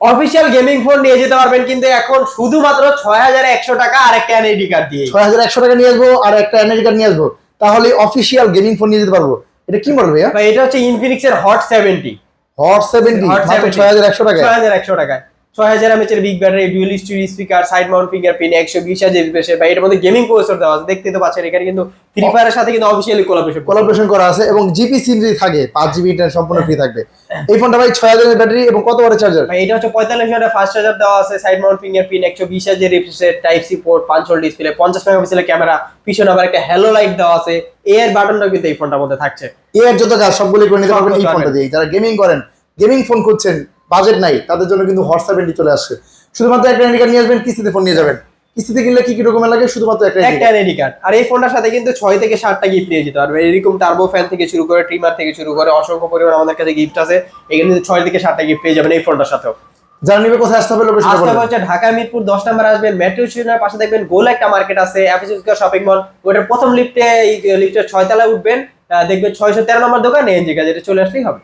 Official gaming phone নিয়ে যেতে পারবেন কিন্তু এখন শুধুমাত্র 6100 টাকা আর একটা এনআইডি কার্ড দিয়ে। 6100 টাকা নিয়ে আসবো আর একটা এনআইডি কার্ড নিয়ে আসবো, তাহলে অফিসিয়াল গেমিং ফোন নিয়ে যেতে পারবো। এটা কি মডেল ভাইয়া? ভাই এটা হচ্ছে ইনফিনিক্স এর হট 70। হট 70 মাত্র 6100 টাকায়। 6100 টাকায় 6000 mAh এর big battery, dual stereo speaker, side mount fingerprint, 120 GB ভাই এর মধ্যে গেমিং প্রসেসর দেওয়া আছে, দেখতে তো পাচ্ছেন। এখানে কিন্তু ফ্রি ফায়ারের সাথে কিন্তু অফিশিয়ালি কোলাবোরেশন করা আছে এবং জিপি সিম যদি থাকে 5 জিবি ইন্টারনেট সম্পূর্ণ ফ্রি থাকবে। এই ফোনটা ভাই 6000 এর ব্যাটারি এবং কত ওয়াটের চার্জার? ভাই এটা হচ্ছে 45 ওয়াটের ফাস্ট চার্জার দেওয়া আছে, side mount fingerprint, 120 GB refresh, type C port, পাঁচ হোল ডিসপ্লে, 50 মেগাপিক্সেলের ক্যামেরা, পিছনে আবার একটা হ্যালো লাইট দেওয়া আছে। এর বাটনটা কিন্তু এই ফোনটার মধ্যে থাকছে। এর যত কাজ সবগুলো করে নিতে পারবেন এই ফোনটা দিয়ে। যারা গেমিং করেন, গেমিং ফোন খুঁজছেন, বাজেট নাই, তাদের জন্য কিন্তু হট 70 চলে আসছে। শুধুমাত্র একটা এনআইডি কার্ড নিয়ে আসবেন, কিস্তিতে ফোন নিয়ে যাবেন। কিস্তিতে কিনলে কি কি ডকুমেন্ট লাগে? শুধুমাত্র একটা এনআইডি কার্ড। আর এই ফোনটার সাথে কিন্তু 6 থেকে 7টা গিফট নিয়ে যেতে পারবে। এরকম টার্বো ফ্যান থেকে শুরু করে, ট্রিমার থেকে শুরু করে অসংখ্য পরিমাণ আমাদের কাছে গিফট আছে। এখানে কিন্তু 6 থেকে 7টা গিফট পেয়ে যাবেন এই ফোনটার সাথেও। যারা নিবে কোথায় আসতে হবে? লোকেশন আসতে হবে হচ্ছে ঢাকা মিরপুর 10 নম্বর আসবেন, মেট্রো স্টেশনের পাশে দেখবেন গোল একটা মার্কেট আছে, অ্যাপিসিস্কার শপিং মল, ওটার প্রথম লিফটে, এই লিফটের 6 তলায় উঠবেন, দেখবেন 613 নম্বর দোকান এনজি কাজ, এটা চলে আসলেই হবে।